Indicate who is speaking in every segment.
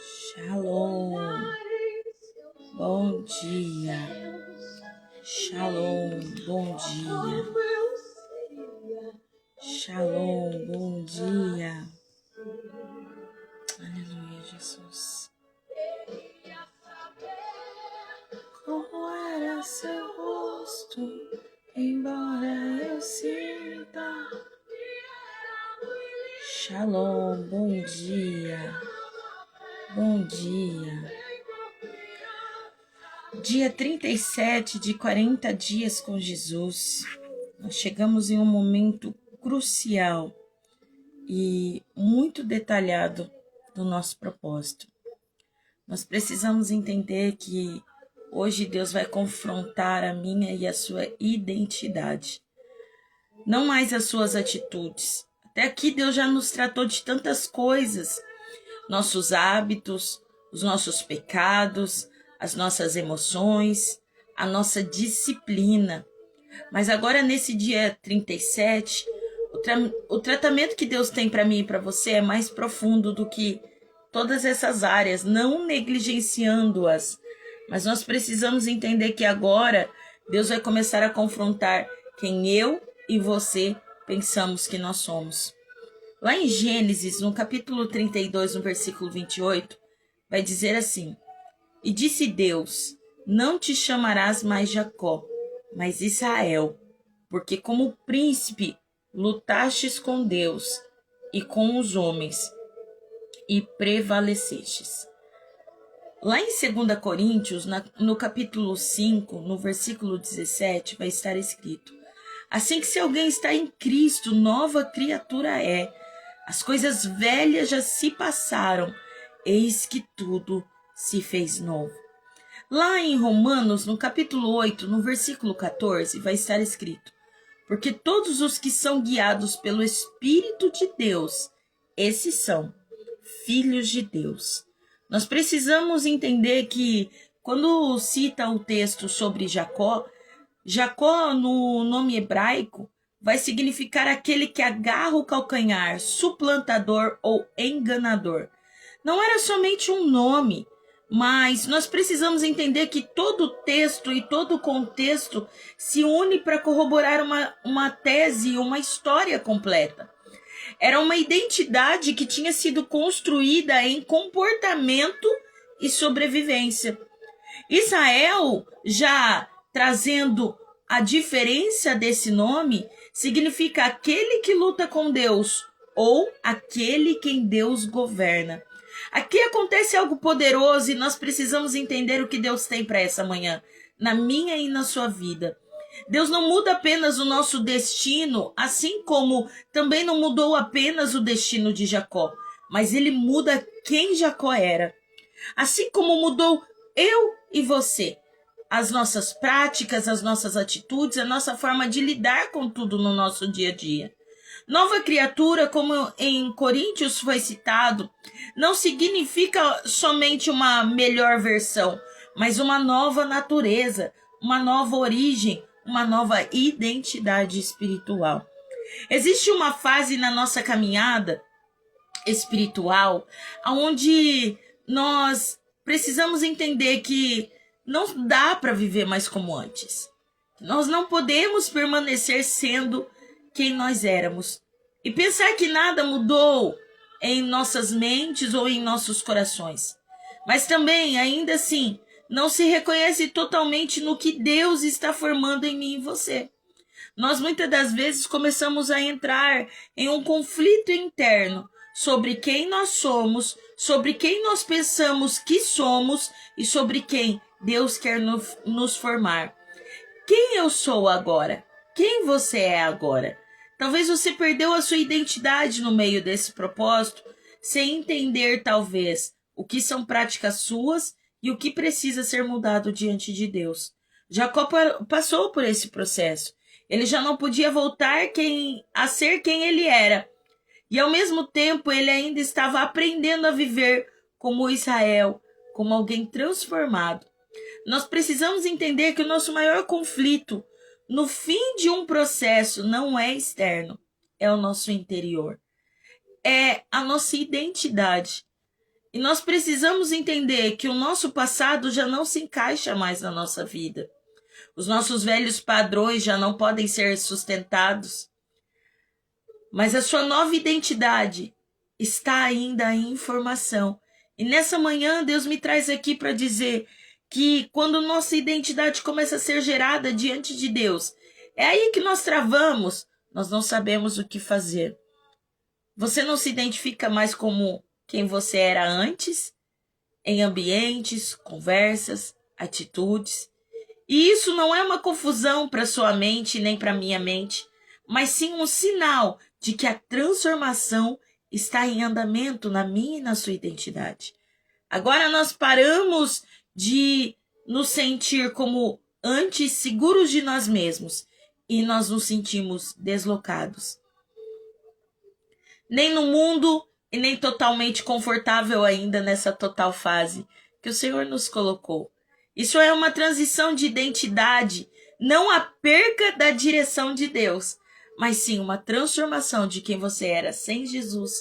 Speaker 1: Shalom, bom dia. Shalom, bom dia. Shalom, bom dia. Aleluia, Jesus. Como era seu rosto, embora eu sinta. Shalom, bom dia. Bom dia. Dia 37 de 40 dias com Jesus. Nós chegamos em um momento crucial e muito detalhado do nosso propósito. Nós precisamos entender que hoje Deus vai confrontar a minha e a sua identidade, não mais as suas atitudes. Até aqui Deus já nos tratou de tantas coisas, nossos hábitos, os nossos pecados, as nossas emoções, a nossa disciplina. Mas agora nesse dia 37, o tratamento que Deus tem para mim e para você é mais profundo do que todas essas áreas, não negligenciando-as. Mas nós precisamos entender que agora Deus vai começar a confrontar quem eu e você pensamos que nós somos. Lá em Gênesis, no capítulo 32, no versículo 28, vai dizer assim: E disse Deus, não te chamarás mais Jacó, mas Israel, porque como príncipe lutastes com Deus e com os homens, e prevalecestes. Lá em 2 Coríntios, no capítulo 5, no versículo 17, vai estar escrito: Assim que se alguém está em Cristo, nova criatura é. As coisas velhas já se passaram, eis que tudo se fez novo. Lá em Romanos, no capítulo 8, no versículo 14, vai estar escrito: Porque todos os que são guiados pelo Espírito de Deus, esses são filhos de Deus. Nós precisamos entender que, quando cita o texto sobre Jacó, Jacó, no nome hebraico, vai significar aquele que agarra o calcanhar, suplantador ou enganador. Não era somente um nome, mas nós precisamos entender que todo o texto e todo o contexto se une para corroborar uma tese, uma história completa. Era uma identidade que tinha sido construída em comportamento e sobrevivência. Israel, já trazendo a diferença desse nome, significa aquele que luta com Deus ou aquele quem Deus governa. Aqui acontece algo poderoso e nós precisamos entender o que Deus tem para essa manhã, na minha e na sua vida. Deus não muda apenas o nosso destino, assim como também não mudou apenas o destino de Jacó, mas ele muda quem Jacó era. Assim como mudou eu e você, as nossas práticas, as nossas atitudes, a nossa forma de lidar com tudo no nosso dia a dia. Nova criatura, como em Coríntios foi citado, não significa somente uma melhor versão, mas uma nova natureza, uma nova origem, uma nova identidade espiritual. Existe uma fase na nossa caminhada espiritual onde nós precisamos entender que não dá para viver mais como antes. Nós não podemos permanecer sendo quem nós éramos e pensar que nada mudou em nossas mentes ou em nossos corações. Mas também, ainda assim, não se reconhece totalmente no que Deus está formando em mim e você. Nós muitas das vezes começamos a entrar em um conflito interno sobre quem nós somos, sobre quem nós pensamos que somos e sobre quem Deus quer nos formar. Quem eu sou agora? Quem você é agora? Talvez você perdeu a sua identidade no meio desse propósito, sem entender talvez o que são práticas suas e o que precisa ser mudado diante de Deus. Jacó passou por esse processo. Ele já não podia voltar a ser quem ele era. E ao mesmo tempo ele ainda estava aprendendo a viver como Israel, como alguém transformado. Nós precisamos entender que o nosso maior conflito no fim de um processo não é externo, é o nosso interior. É a nossa identidade. E nós precisamos entender que o nosso passado já não se encaixa mais na nossa vida. Os nossos velhos padrões já não podem ser sustentados. Mas a sua nova identidade está ainda em formação. E nessa manhã Deus me traz aqui para dizer que quando nossa identidade começa a ser gerada diante de Deus, é aí que nós travamos, nós não sabemos o que fazer. Você não se identifica mais como quem você era antes, em ambientes, conversas, atitudes. E isso não é uma confusão para sua mente nem para minha mente, mas sim um sinal de que a transformação está em andamento na minha e na sua identidade. Agora nós paramos de nos sentir como antes seguros de nós mesmos e nós nos sentimos deslocados. Nem no mundo e nem totalmente confortável ainda nessa total fase que o Senhor nos colocou. Isso é uma transição de identidade, não a perca da direção de Deus, mas sim uma transformação de quem você era sem Jesus,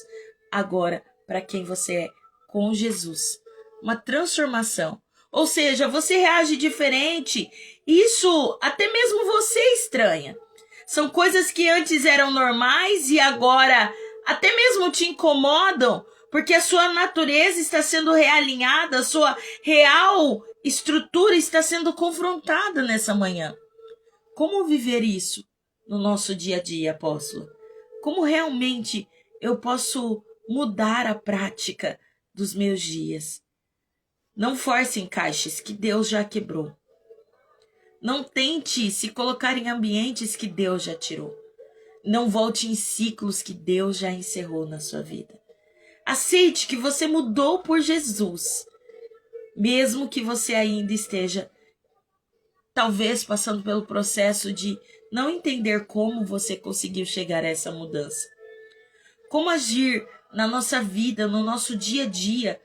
Speaker 1: agora para quem você é com Jesus. Uma transformação. Ou seja, você reage diferente. Isso até mesmo você estranha. São coisas que antes eram normais e agora até mesmo te incomodam, porque a sua natureza está sendo realinhada, a sua real estrutura está sendo confrontada nessa manhã. Como viver isso no nosso dia a dia, apóstolo? Como realmente eu posso mudar a prática dos meus dias? Não force encaixes que Deus já quebrou. Não tente se colocar em ambientes que Deus já tirou. Não volte em ciclos que Deus já encerrou na sua vida. Aceite que você mudou por Jesus, mesmo que você ainda esteja, talvez, passando pelo processo de não entender como você conseguiu chegar a essa mudança. Como agir na nossa vida, no nosso dia a dia,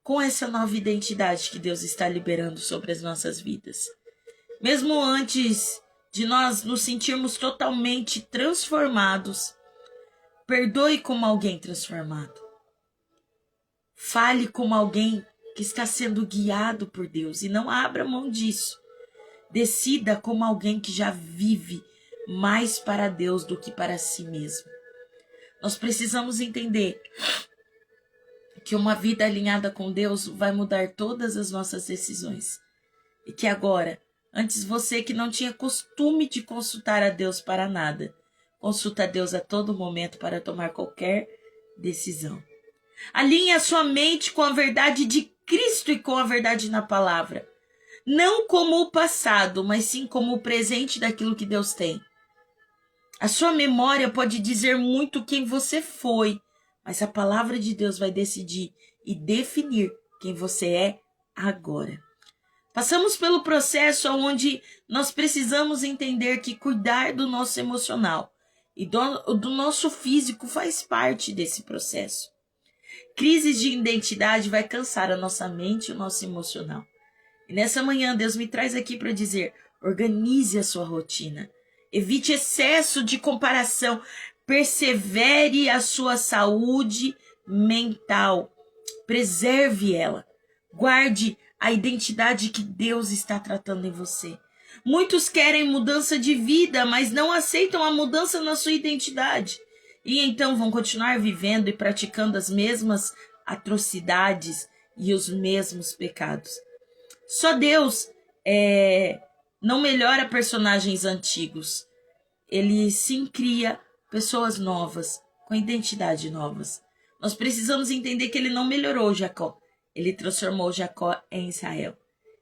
Speaker 1: com essa nova identidade que Deus está liberando sobre as nossas vidas. Mesmo antes de nós nos sentirmos totalmente transformados, perdoe como alguém transformado. Fale como alguém que está sendo guiado por Deus e não abra mão disso. Decida como alguém que já vive mais para Deus do que para si mesmo. Nós precisamos entender que uma vida alinhada com Deus vai mudar todas as nossas decisões. E que agora, antes você que não tinha costume de consultar a Deus para nada, consulta a Deus a todo momento para tomar qualquer decisão. Alinhe a sua mente com a verdade de Cristo e com a verdade na palavra. Não como o passado, mas sim como o presente daquilo que Deus tem. A sua memória pode dizer muito quem você foi, mas a palavra de Deus vai decidir e definir quem você é agora. Passamos pelo processo onde nós precisamos entender que cuidar do nosso emocional e do nosso físico faz parte desse processo. Crises de identidade vai cansar a nossa mente e o nosso emocional. E nessa manhã Deus me traz aqui para dizer, organize a sua rotina. Evite excesso de comparação. Persevere a sua saúde mental. Preserve ela. Guarde a identidade que Deus está tratando em você. Muitos querem mudança de vida, mas não aceitam a mudança na sua identidade. E então vão continuar vivendo e praticando as mesmas atrocidades e os mesmos pecados. Só Deus não melhora personagens antigos. Ele sim cria pessoas novas, com identidade novas. Nós precisamos entender que ele não melhorou Jacó. Ele transformou Jacó em Israel.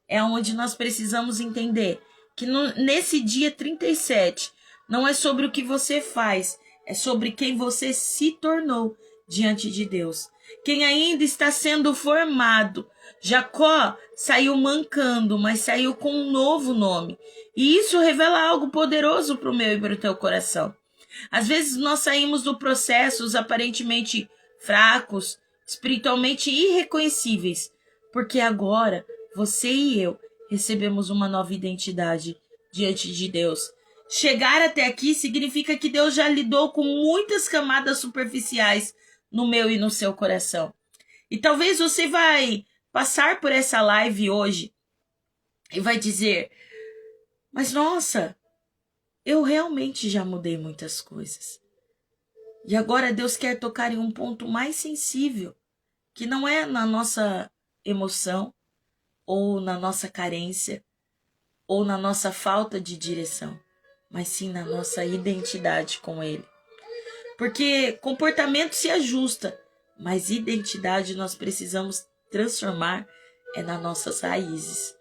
Speaker 1: É onde nós precisamos entender que nesse dia 37, não é sobre o que você faz, é sobre quem você se tornou diante de Deus. Quem ainda está sendo formado. Jacó saiu mancando, mas saiu com um novo nome. E isso revela algo poderoso para o meu e para o teu coração. Às vezes nós saímos do processo aparentemente fracos, espiritualmente irreconhecíveis, porque agora você e eu recebemos uma nova identidade diante de Deus. Chegar até aqui significa que Deus já lidou com muitas camadas superficiais no meu e no seu coração. E talvez você vai passar por essa live hoje e vai dizer, mas nossa, eu realmente já mudei muitas coisas. E agora Deus quer tocar em um ponto mais sensível, que não é na nossa emoção, ou na nossa carência, ou na nossa falta de direção, mas sim na nossa identidade com Ele. Porque comportamento se ajusta, mas identidade nós precisamos transformar nas nossas raízes.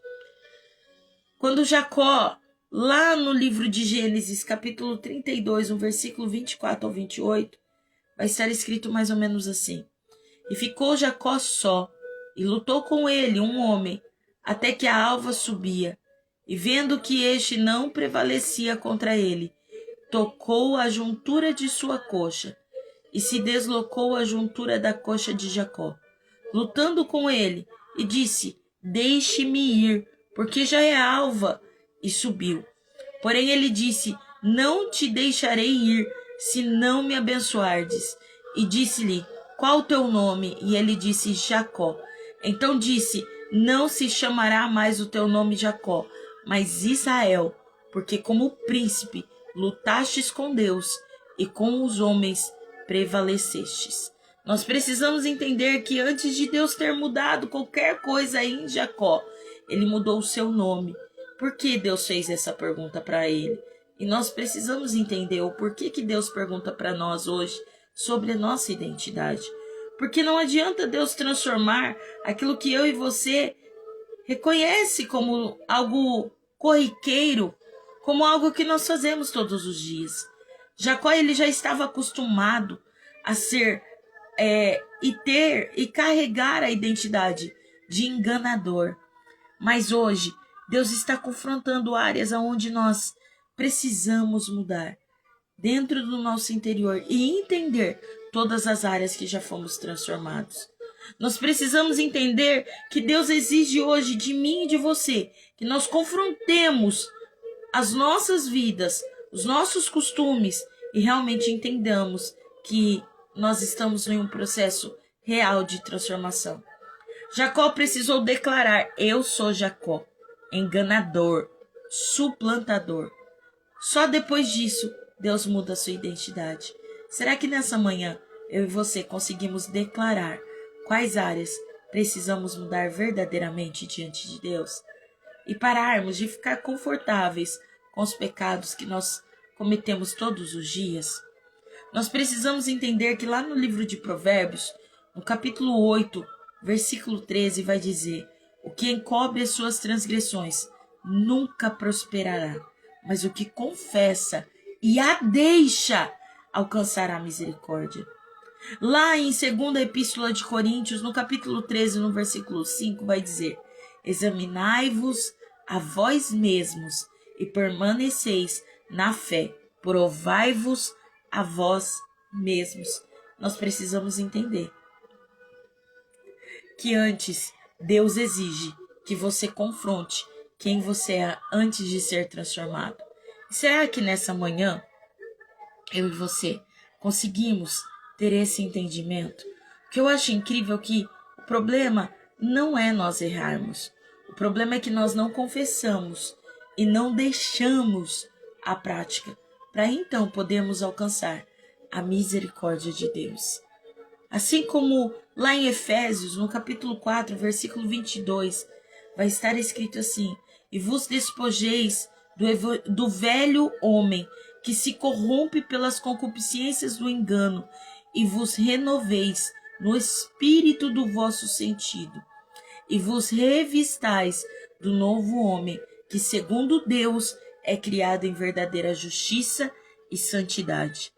Speaker 1: Quando Jacó, lá no livro de Gênesis, capítulo 32, no versículo 24 ao 28, vai estar escrito mais ou menos assim. E ficou Jacó só, e lutou com ele um homem, até que a alva subia. E vendo que este não prevalecia contra ele, tocou a juntura de sua coxa, e se deslocou a juntura da coxa de Jacó, lutando com ele, e disse, deixe-me ir, porque já é alva, e subiu. Porém ele disse, não te deixarei ir, se não me abençoardes. E disse-lhe, qual o teu nome? E ele disse, Jacó. Então disse, não se chamará mais o teu nome Jacó, mas Israel, porque como príncipe lutastes com Deus e com os homens prevalecestes. Nós precisamos entender que antes de Deus ter mudado qualquer coisa em Jacó, ele mudou o seu nome. Por que Deus fez essa pergunta para ele? E nós precisamos entender o porquê que Deus pergunta para nós hoje sobre a nossa identidade. Porque não adianta Deus transformar aquilo que eu e você reconhece como algo corriqueiro, como algo que nós fazemos todos os dias. Jacó ele já estava acostumado a ser e ter e carregar a identidade de enganador. Mas hoje Deus está confrontando áreas onde nós precisamos mudar dentro do nosso interior e entender todas as áreas que já fomos transformados. Nós precisamos entender que Deus exige hoje de mim e de você que nós confrontemos as nossas vidas, os nossos costumes e realmente entendamos que nós estamos em um processo real de transformação. Jacó precisou declarar, eu sou Jacó, enganador, suplantador. Só depois disso, Deus muda a sua identidade. Será que nessa manhã, eu e você conseguimos declarar quais áreas precisamos mudar verdadeiramente diante de Deus? E pararmos de ficar confortáveis com os pecados que nós cometemos todos os dias? Nós precisamos entender que lá no livro de Provérbios, no capítulo 8, versículo 13, vai dizer, o que encobre as suas transgressões nunca prosperará, mas o que confessa e a deixa alcançará misericórdia. Lá em 2ª Epístola de Coríntios, no capítulo 13, no versículo 5, vai dizer, examinai-vos a vós mesmos e permaneceis na fé, provai-vos a vós mesmos. Nós precisamos entender que antes Deus exige que você confronte quem você é antes de ser transformado. E será que nessa manhã eu e você conseguimos ter esse entendimento? O que eu acho incrível é que o problema não é nós errarmos. O problema é que nós não confessamos e não deixamos a prática para então podermos alcançar a misericórdia de Deus. Assim como lá em Efésios, no capítulo 4, versículo 22, vai estar escrito assim, e vos despojeis do velho homem, que se corrompe pelas concupiscências do engano, e vos renoveis no espírito do vosso sentido, e vos revistais do novo homem, que segundo Deus é criado em verdadeira justiça e santidade.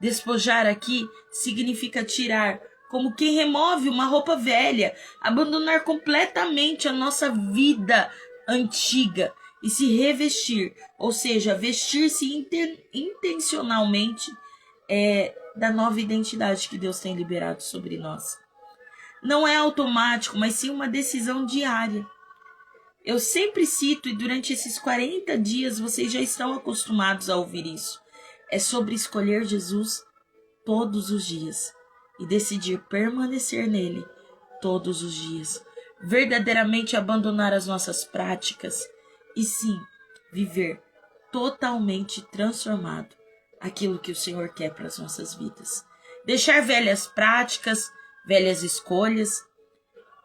Speaker 1: Despojar aqui significa tirar, como quem remove uma roupa velha, abandonar completamente a nossa vida antiga e se revestir, ou seja, vestir-se intencionalmente da nova identidade que Deus tem liberado sobre nós. Não é automático, mas sim uma decisão diária. Eu sempre cito, e durante esses 40 dias vocês já estão acostumados a ouvir isso. É sobre escolher Jesus todos os dias e decidir permanecer nele todos os dias. Verdadeiramente abandonar as nossas práticas e sim, viver totalmente transformado aquilo que o Senhor quer para as nossas vidas. Deixar velhas práticas, velhas escolhas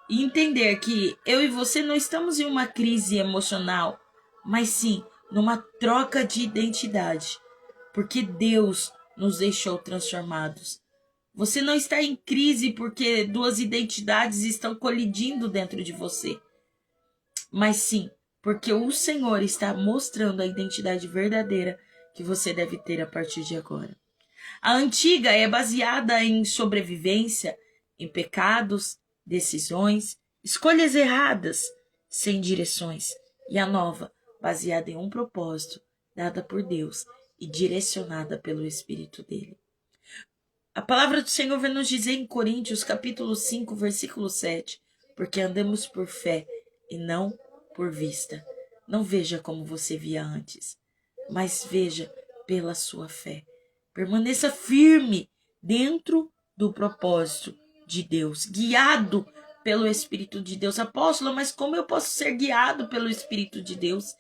Speaker 1: e entender que eu e você não estamos em uma crise emocional, mas sim numa troca de identidade, porque Deus nos deixou transformados. Você não está em crise porque duas identidades estão colidindo dentro de você, mas sim porque o Senhor está mostrando a identidade verdadeira que você deve ter a partir de agora. A antiga é baseada em sobrevivência, em pecados, decisões, escolhas erradas, sem direções. E a nova, baseada em um propósito, dada por Deus e direcionada pelo Espírito dele. A palavra do Senhor vai nos dizer em Coríntios, capítulo 5, versículo 7, porque andamos por fé e não por vista. Não veja como você via antes, mas veja pela sua fé. Permaneça firme dentro do propósito de Deus, guiado pelo Espírito de Deus. Apóstolo, mas como eu posso ser guiado pelo Espírito de Deus?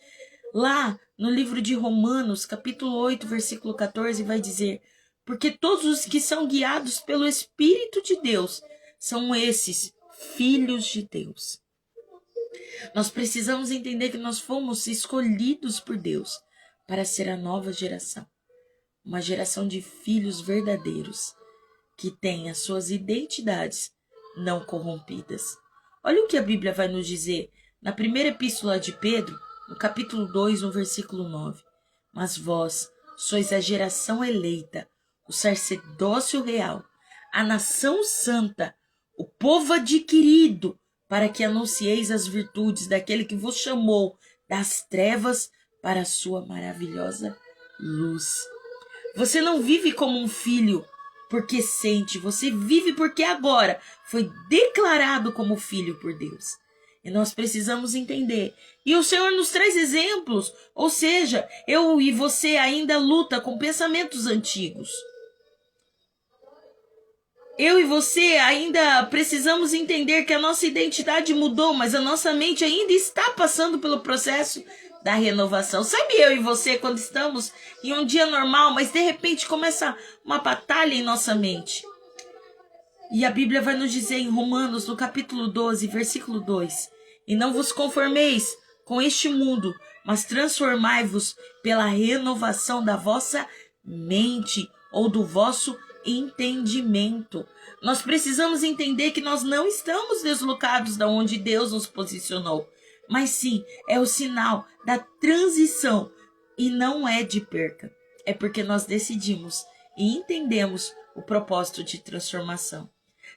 Speaker 1: Lá no livro de Romanos, capítulo 8, versículo 14, vai dizer: porque todos os que são guiados pelo Espírito de Deus são esses filhos de Deus. Nós precisamos entender que nós fomos escolhidos por Deus para ser a nova geração. Uma geração de filhos verdadeiros, que têm as suas identidades não corrompidas. Olha o que a Bíblia vai nos dizer na primeira epístola de Pedro, no capítulo 2, no versículo 9. Mas vós sois a geração eleita, o sacerdócio real, a nação santa, o povo adquirido, para que anuncieis as virtudes daquele que vos chamou das trevas para a sua maravilhosa luz. Você não vive como um filho porque sente, você vive porque agora foi declarado como filho por Deus. E nós precisamos entender. E o Senhor nos traz exemplos, ou seja, eu e você ainda luta com pensamentos antigos. Eu e você ainda precisamos entender que a nossa identidade mudou, mas a nossa mente ainda está passando pelo processo da renovação. Sabe eu e você quando estamos em um dia normal, mas de repente começa uma batalha em nossa mente. E a Bíblia vai nos dizer em Romanos, no capítulo 12, versículo 2: e não vos conformeis com este mundo, mas transformai-vos pela renovação da vossa mente ou do vosso entendimento. Nós precisamos entender que nós não estamos deslocados da onde Deus nos posicionou, mas sim é o sinal da transição e não é de perca. É porque nós decidimos e entendemos o propósito de transformação.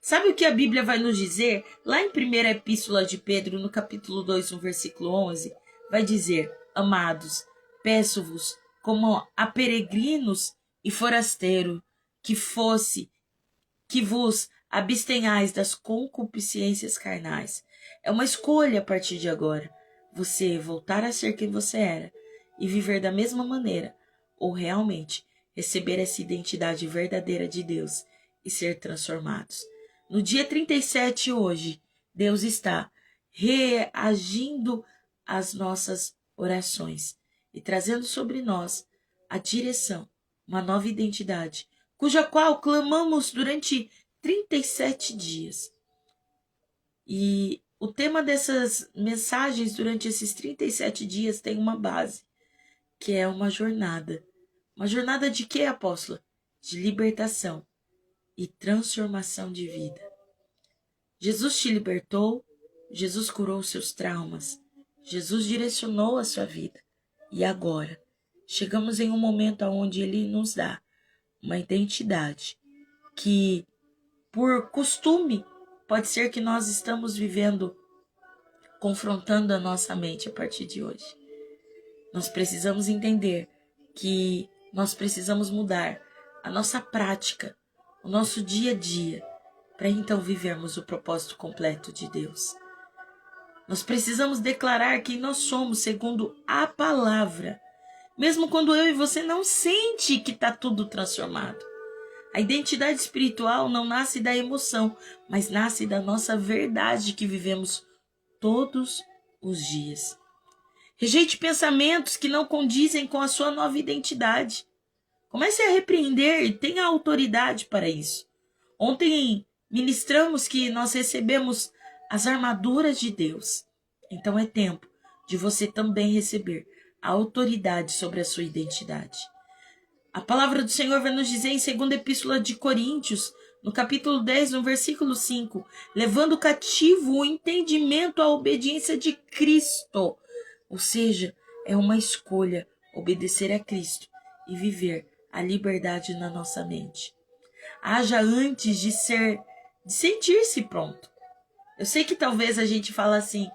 Speaker 1: Sabe o que a Bíblia vai nos dizer? Lá em 1ª Epístola de Pedro, no capítulo 2, no versículo 11, vai dizer: amados, peço-vos, como a peregrinos e forasteiros, que vos abstenhais das concupiscências carnais. É uma escolha a partir de agora, você voltar a ser quem você era e viver da mesma maneira, ou realmente receber essa identidade verdadeira de Deus e ser transformados. No dia 37 hoje, Deus está reagindo às nossas orações e trazendo sobre nós a direção, uma nova identidade, cuja qual clamamos durante 37 dias. E o tema dessas mensagens durante esses 37 dias tem uma base, que é uma jornada. Uma jornada de quê, apóstola? De libertação e transformação de vida. Jesus te libertou, Jesus curou seus traumas, Jesus direcionou a sua vida. E agora, chegamos em um momento onde Ele nos dá uma identidade que, por costume, pode ser que nós estamos vivendo, confrontando a nossa mente a partir de hoje. Nós precisamos entender que nós precisamos mudar a nossa prática, o nosso dia a dia, para então vivermos o propósito completo de Deus. Nós precisamos declarar quem nós somos segundo a palavra, mesmo quando eu e você não sente que está tudo transformado. A identidade espiritual não nasce da emoção, mas nasce da nossa verdade que vivemos todos os dias. Rejeite pensamentos que não condizem com a sua nova identidade. Comece a repreender e tenha autoridade para isso. Ontem ministramos que nós recebemos as armaduras de Deus. Então é tempo de você também receber a autoridade sobre a sua identidade. A palavra do Senhor vai nos dizer em 2ª Epístola de Coríntios, no capítulo 10, no versículo 5, levando cativo o entendimento à obediência de Cristo. Ou seja, é uma escolha obedecer a Cristo e viver a liberdade na nossa mente. Haja antes de sentir-se pronto. Eu sei que talvez a gente fala assim,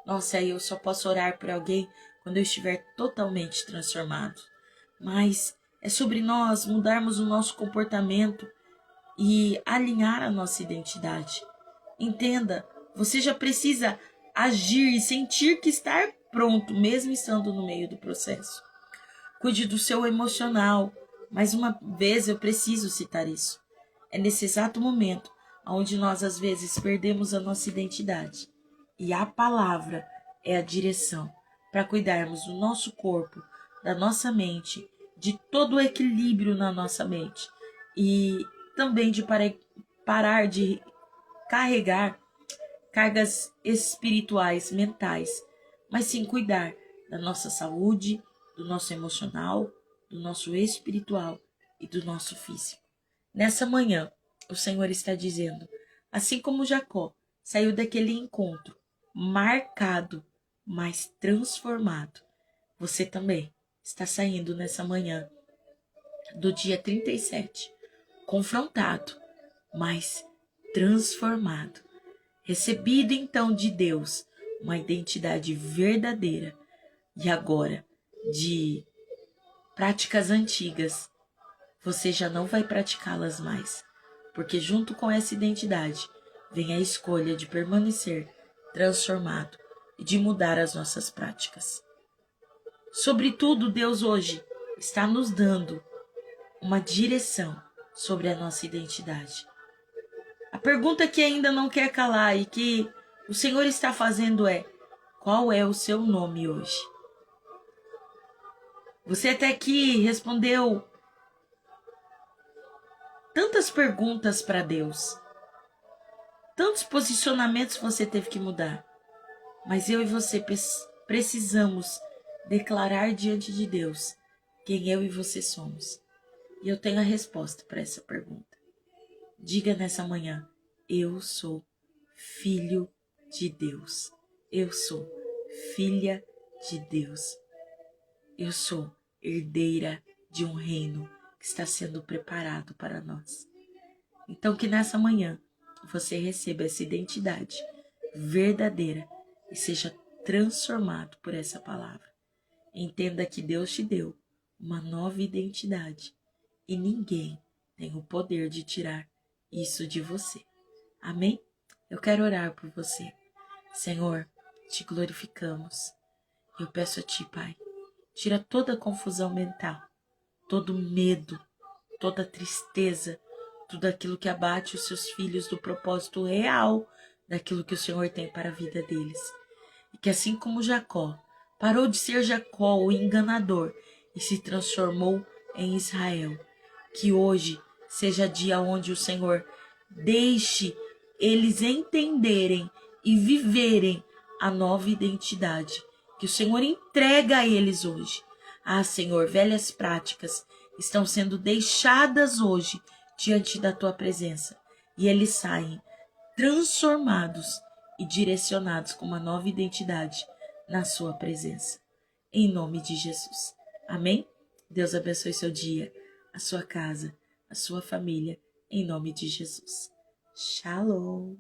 Speaker 1: nossa, eu só posso orar por alguém quando eu estiver totalmente transformado. Mas é sobre nós mudarmos o nosso comportamento e alinhar a nossa identidade. Entenda, você já precisa agir e sentir que está pronto, mesmo estando no meio do processo. Cuide do seu emocional. Mais uma vez eu preciso citar isso. É nesse exato momento onde nós às vezes perdemos a nossa identidade. E a palavra é a direção para cuidarmos do nosso corpo, da nossa mente, de todo o equilíbrio na nossa mente e também de parar de carregar cargas espirituais, mentais, mas sim cuidar da nossa saúde, do nosso emocional, do nosso espiritual e do nosso físico. Nessa manhã, o Senhor está dizendo, assim como Jacó saiu daquele encontro marcado, mas transformado, você também está saindo nessa manhã do dia 37, confrontado, mas transformado. Recebido então de Deus uma identidade verdadeira e agora de práticas antigas, você já não vai praticá-las mais, porque junto com essa identidade vem a escolha de permanecer transformado e de mudar as nossas práticas. Sobretudo, Deus hoje está nos dando uma direção sobre a nossa identidade. A pergunta que ainda não quer calar e que o Senhor está fazendo é: qual é o seu nome hoje? Você até aqui respondeu tantas perguntas para Deus, tantos posicionamentos você teve que mudar, mas eu e você precisamos declarar diante de Deus quem eu e você somos. E eu tenho a resposta para essa pergunta. Diga nessa manhã: eu sou filho de Deus. Eu sou filha de Deus. Eu sou herdeira de um reino que está sendo preparado para nós. Então que nessa manhã você receba essa identidade verdadeira e seja transformado por essa palavra. Entenda que Deus te deu uma nova identidade e ninguém tem o poder de tirar isso de você. Amém? Eu quero orar por você. Senhor, te glorificamos. Eu peço a ti, Pai, tira toda a confusão mental, todo medo, toda tristeza, tudo aquilo que abate os seus filhos do propósito real daquilo que o Senhor tem para a vida deles. E que assim como Jacó parou de ser Jacó, o enganador, e se transformou em Israel, que hoje seja dia onde o Senhor deixe eles entenderem e viverem a nova identidade que o Senhor entrega a eles hoje. Ah, Senhor, velhas práticas estão sendo deixadas hoje diante da tua presença e eles saem transformados e direcionados com uma nova identidade na sua presença. Em nome de Jesus. Amém? Deus abençoe seu dia, a sua casa, a sua família, em nome de Jesus. Shalom.